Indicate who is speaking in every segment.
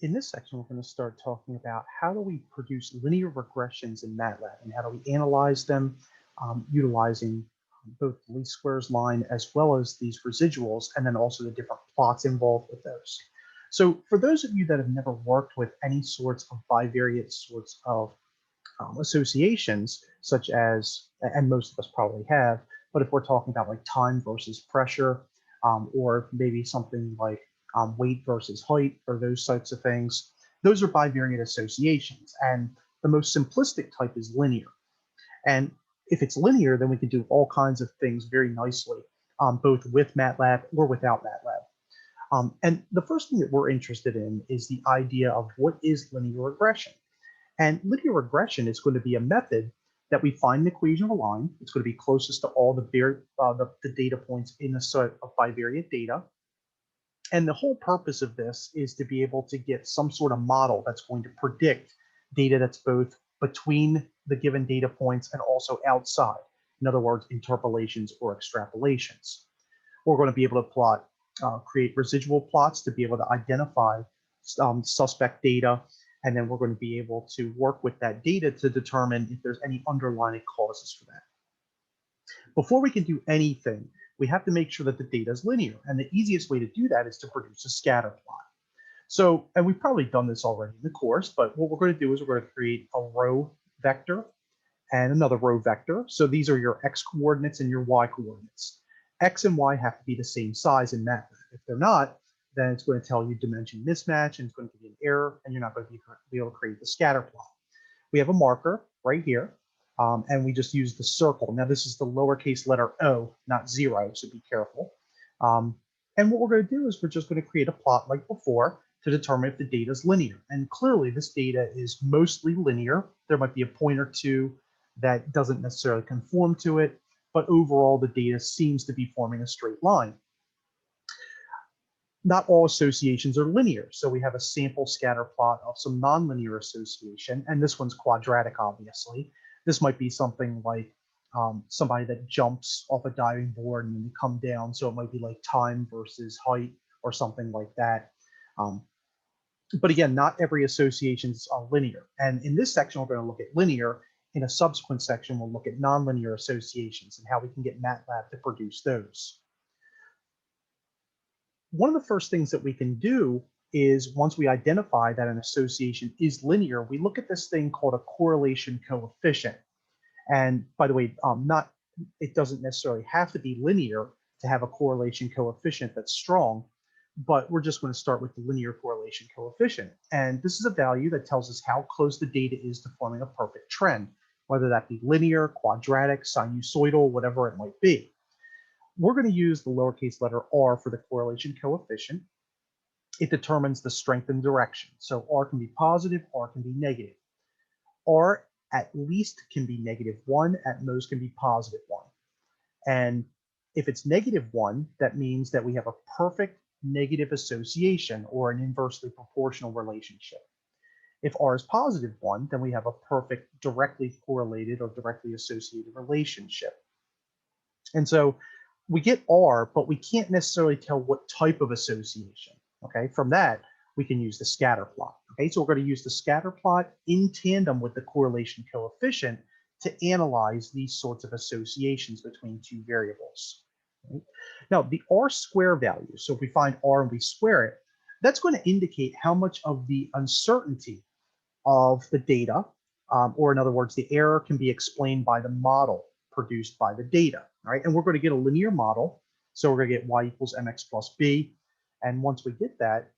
Speaker 1: In this section, we're going to start talking about how do we produce linear regressions in Matlab and how do we analyze them utilizing both the least squares line as well as these residuals, and then also the different plots involved with those. So for those of you that have never worked with any sorts of bivariate sorts of associations, such as, and most of us probably have, but if we're talking about like time versus pressure, or maybe something like weight versus height, or those types of things, those are bivariate associations. And the most simplistic type is linear. And if it's linear, then we can do all kinds of things very nicely, both with MATLAB or without MATLAB. And the first thing that we're interested in is the idea of what is linear regression. And linear regression is going to be a method that we find an equation of a line. It's going to be closest to all the data points in a set of bivariate data. And the whole purpose of this is to be able to get some sort of model that's going to predict data that's both between the given data points and also outside. In other words, interpolations or extrapolations. We're going to be able to create residual plots to be able to identify suspect data, and then we're going to be able to work with that data to determine if there's any underlying causes for that. Before we can do anything, we have to make sure that the data is linear, and the easiest way to do that is to produce a scatter plot. So, and we've probably done this already in the course, but what we're going to do is we're going to create a row vector and another row vector. So these are your x coordinates and your y coordinates. X and y have to be the same size in MATLAB. If they're not, then it's going to tell you dimension mismatch, and it's going to give you an error, and you're not going to be able to create the scatter plot. We have a marker right here, and we just use the circle. Now, this is the lowercase letter O, not 0, so be careful. And what we're going to do is we're just going to create a plot like before to determine if the data is linear. And clearly, this data is mostly linear. There might be a point or two that doesn't necessarily conform to it, but overall, the data seems to be forming a straight line. Not all associations are linear. So we have a sample scatter plot of some nonlinear association, and this one's quadratic, obviously. This might be something like somebody that jumps off a diving board and then they come down. So it might be like time versus height or something like that. But again, not every association is linear. And in this section, we're going to look at linear. In a subsequent section, we'll look at nonlinear associations and how we can get MATLAB to produce those. One of the first things that we can do is, once we identify that an association is linear, we look at this thing called a correlation coefficient. And by the way, it doesn't necessarily have to be linear to have a correlation coefficient that's strong, but we're just going to start with the linear correlation coefficient. And this is a value that tells us how close the data is to forming a perfect trend, whether that be linear, quadratic, sinusoidal, whatever it might be. We're going to use the lowercase letter r for the correlation coefficient. It determines the strength and direction. So r can be positive, r can be negative. R at least can be -1, at most can be +1. And if it's -1, that means that we have a perfect negative association or an inversely proportional relationship. If r is +1, then we have a perfect directly correlated or directly associated relationship. And so we get R, but we can't necessarily tell what type of association. Okay, from that, we can use the scatter plot. Okay, so we're going to use the scatter plot in tandem with the correlation coefficient to analyze these sorts of associations between two variables. Okay? Now, the R square value, so if we find R and we square it, that's going to indicate how much of the uncertainty of the data, or in other words, the error can be explained by the model produced by the data. All right, and we're going to get a linear model. So we're going to get y equals mx plus b. And once we get that,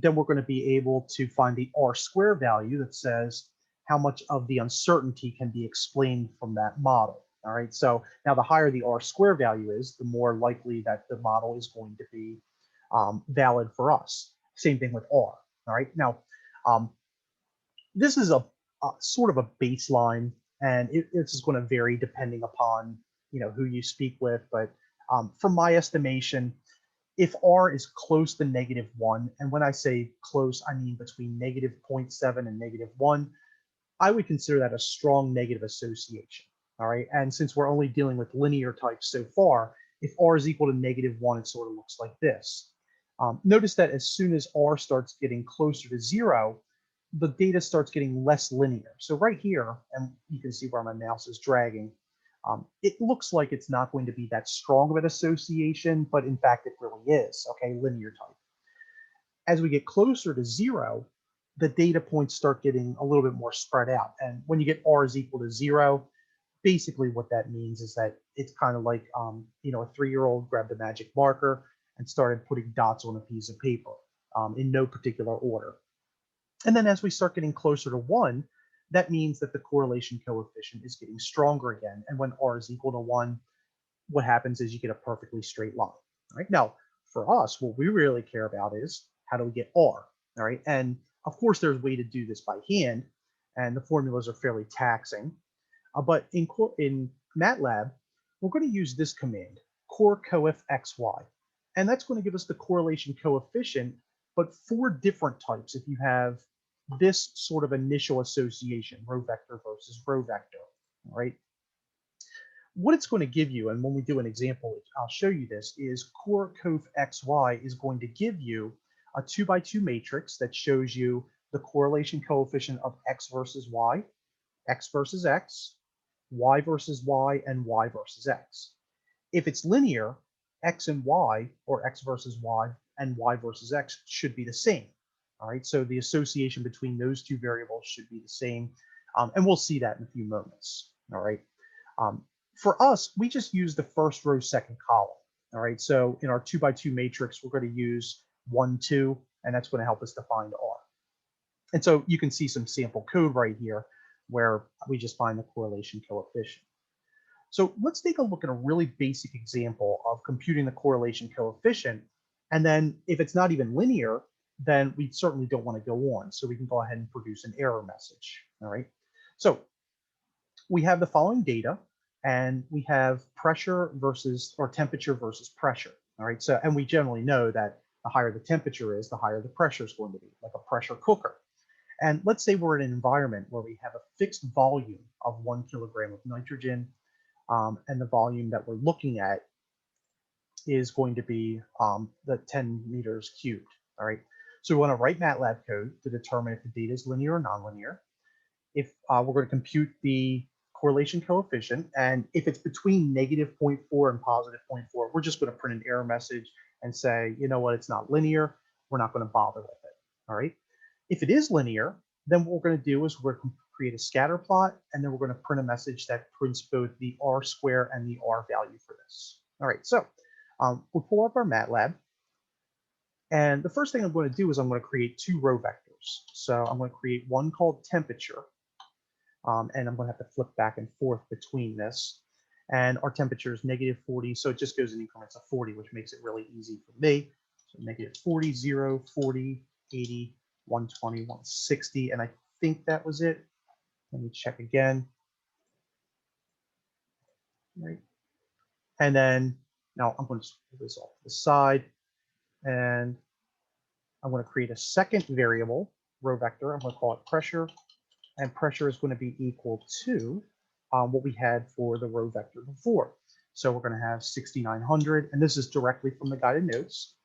Speaker 1: then we're going to be able to find the R square value that says how much of the uncertainty can be explained from that model. All right, so now the higher the R square value is, the more likely that the model is going to be valid for us. Same thing with R. All right, now this is a sort of a baseline, and it's just going to vary depending upon who you speak with. But from my estimation, if R is close to -1, and when I say close, I mean between -0.7 and -1, I would consider that a strong negative association. All right, and since we're only dealing with linear types so far, if R is equal to -1, it sort of looks like this. Notice that as soon as R starts getting closer to 0, the data starts getting less linear. So right here, and you can see where my mouse is dragging, it looks like it's not going to be that strong of an association, but in fact, it really is, okay, linear type. As we get closer to 0, the data points start getting a little bit more spread out. And when you get R is equal to 0, basically what that means is that it's kind of like, a 3-year-old grabbed a magic marker and started putting dots on a piece of paper in no particular order. And then as we start getting closer to 1, that means that the correlation coefficient is getting stronger again. And when R is equal to 1, what happens is you get a perfectly straight line. All right. Now, for us, what we really care about is how do we get R? All right. And of course, there's a way to do this by hand, and the formulas are fairly taxing. But in Matlab, we're going to use this command, corcoef xy. And that's going to give us the correlation coefficient, but 4 different types if you have this sort of initial association, row vector versus row vector. All right. What it's going to give you, and when we do an example, I'll show you this, is corcoef xy is going to give you a 2x2 matrix that shows you the correlation coefficient of x versus y, x versus x, y versus y, and y versus x. If it's linear, x and y, or x versus y and y versus x, should be the same. All right, so the association between those two variables should be the same, and we'll see that in a few moments. All right. For us, we just use the first row, second column. All right, so in our 2x2 matrix, we're going to use 1, 2, and that's going to help us to find R. And so you can see some sample code right here where we just find the correlation coefficient. So let's take a look at a really basic example of computing the correlation coefficient. And then if it's not even linear, then we certainly don't want to go on. So we can go ahead and produce an error message. All right. So we have the following data, and we have pressure versus, or temperature versus pressure. All right. So, and we generally know that the higher the temperature is, the higher the pressure is going to be, like a pressure cooker. And let's say we're in an environment where we have a fixed volume of 1 kilogram of nitrogen, and the volume that we're looking at is going to be the 10 meters cubed. All right. So we want to write MATLAB code to determine if the data is linear or nonlinear. If we're going to compute the correlation coefficient, and if it's between -0.4 and +0.4, we're just going to print an error message and say, you know what, it's not linear. We're not going to bother with it. All right. If it is linear, then what we're going to do is we're going to create a scatter plot, and then we're going to print a message that prints both the R square and the R value for this. All right, so we'll pull up our MATLAB, and the first thing I'm going to do is I'm going to create 2 row vectors. So I'm going to create one called temperature, and I'm going to have to flip back and forth between this. And our temperature is -40, so it just goes in increments of 40, which makes it really easy for me. So -40, 0, 40, 80, 120, 160, and I think that was it. Let me check again. Right. And then now I'm going to pull this off to the side, and I'm going to create a second variable, row vector. I'm going to call it pressure, and pressure is going to be equal to what we had for the row vector before. So we're going to have 6,900, and this is directly from the guided notes.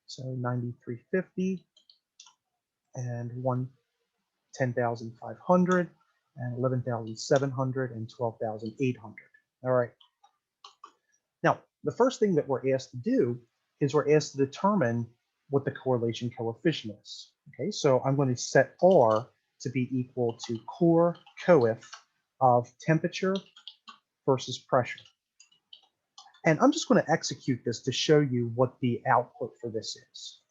Speaker 1: So 9,350 and 10,500 and 11,700 and 12,800. All right. Now, the first thing that we're asked to do is we're asked to determine what the correlation coefficient is. Okay, so I'm going to set R to be equal to corcoef of temperature versus pressure. And I'm just going to execute this to show you what the output for this is.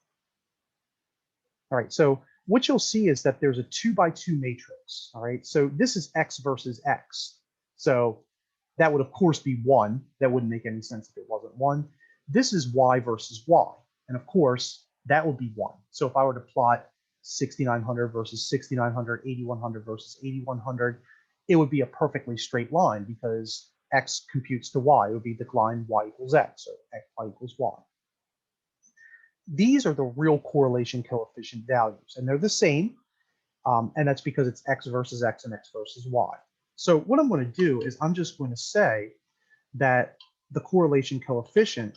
Speaker 1: All right, so what you'll see is that there's a 2x2 matrix. All right, so this is x versus x. So that would, of course, be 1. That wouldn't make any sense if it wasn't 1. This is y versus y. And of course, that would be 1. So if I were to plot 6,900 versus 6,900, 8,100 versus 8,100, it would be a perfectly straight line because x computes to y. It would be the line y equals x, so y equals y. These are the real correlation coefficient values, and they're the same, and that's because it's x versus x and x versus y. So what I'm going to do is I'm just going to say that the correlation coefficient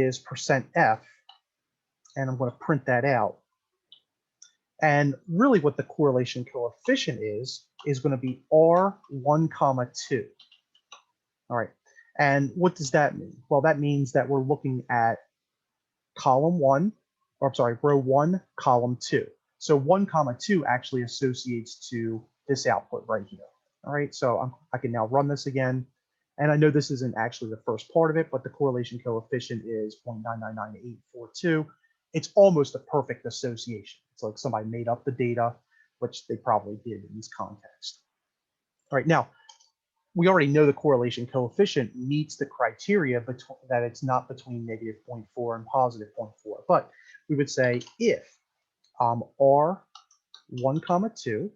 Speaker 1: is %f, and I'm going to print that out. And really what the correlation coefficient is going to be R1, 2. All right. And what does that mean? Well, that means that we're looking at column 1, or I'm sorry, row 1, column 2. So 1, 2 actually associates to this output right here. All right, so I can now run this again. And I know this isn't actually the first part of it, but the correlation coefficient is 0.999842. It's almost a perfect association. It's like somebody made up the data, which they probably did in this context. All right, now, we already know the correlation coefficient meets the criteria that it's not between -0.4 and +0.4. But we would say if R1, 2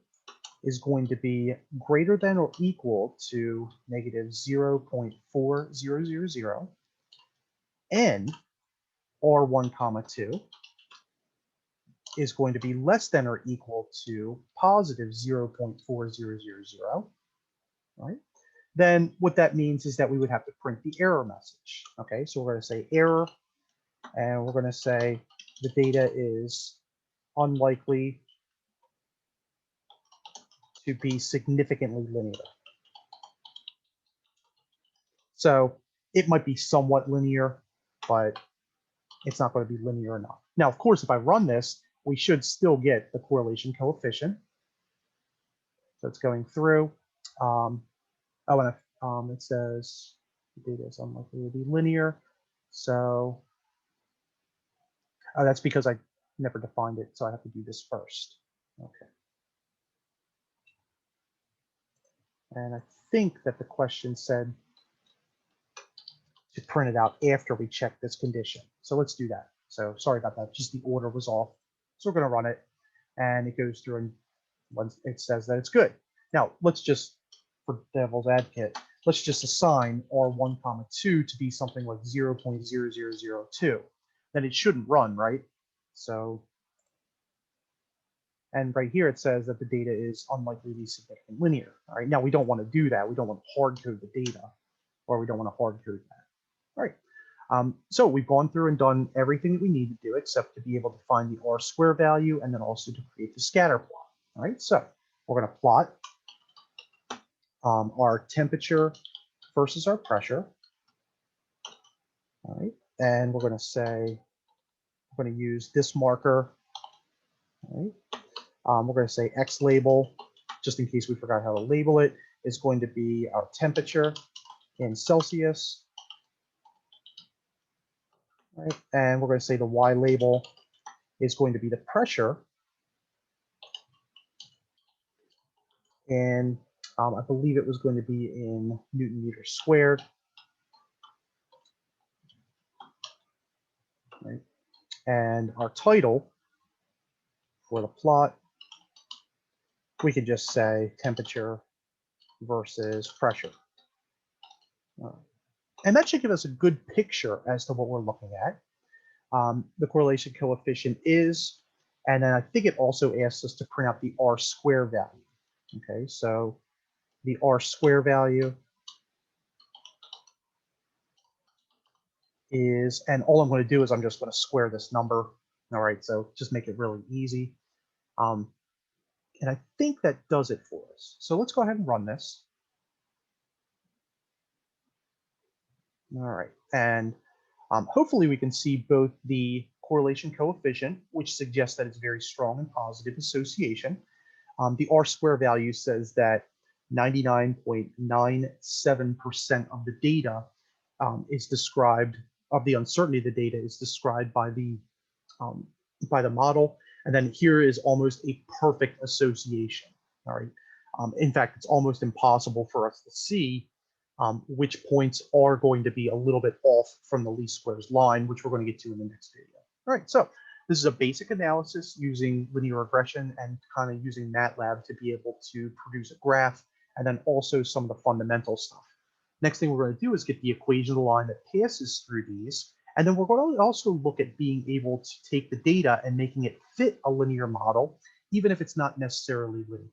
Speaker 1: is going to be greater than or equal to -0.4000, and R1, 2 is going to be less than or equal to +0.4000, right? Then what that means is that we would have to print the error message. Okay, so we're going to say error, and we're going to say the data is unlikely to be significantly linear. So it might be somewhat linear, but it's not going to be linear enough. Now, of course, if I run this, we should still get the correlation coefficient. So it's going through. It says the data is unlikely to be linear. So that's because I never defined it, so I have to do this first. Okay. And I think that the question said to print it out after we check this condition. So let's do that. So sorry about that, just the order was off. So we're going to run it, and it goes through, and once it says that it's good. Now let's just, for devil's advocate, let's just assign R1, 2 to be something like 0.0002. Then it shouldn't run, right? So, and right here it says that the data is unlikely to be significantly linear. All right, now we don't want to do that. We don't want to hard code the data, or we don't want to hard code that. All right. So we've gone through and done everything that we need to do except to be able to find the R² value and then also to create the scatter plot. All right, so we're going to plot our temperature versus our pressure. All right, and we're going to say, we're going to use this marker. All right, we're going to say X label, just in case we forgot how to label it, is going to be our temperature in Celsius. Right, and we're going to say the Y label is going to be the pressure, and I believe it was going to be in Newton meters squared. Right, and our title for the plot, we can just say temperature versus pressure. And that should give us a good picture as to what we're looking at. The correlation coefficient is, and then I think it also asks us to print out the R² value. Okay, so the R² value is, and all I'm going to do is I'm just going to square this number. All right, so just make it really easy. And I think that does it for us. So let's go ahead and run this. All right, and hopefully we can see both the correlation coefficient, which suggests that it's very strong and positive association. The R² value says that 99.97% of the data is described, of the uncertainty of the data is described by the model. And then here is almost a perfect association. All right. In fact, it's almost impossible for us to see which points are going to be a little bit off from the least squares line, which we're going to get to in the next video. All right, so this is a basic analysis using linear regression and kind of using Matlab to be able to produce a graph, and then also some of the fundamental stuff. Next thing we're going to do is get the equation of the line that passes through these, and then we're going to also look at being able to take the data and making it fit a linear model, even if it's not necessarily linear.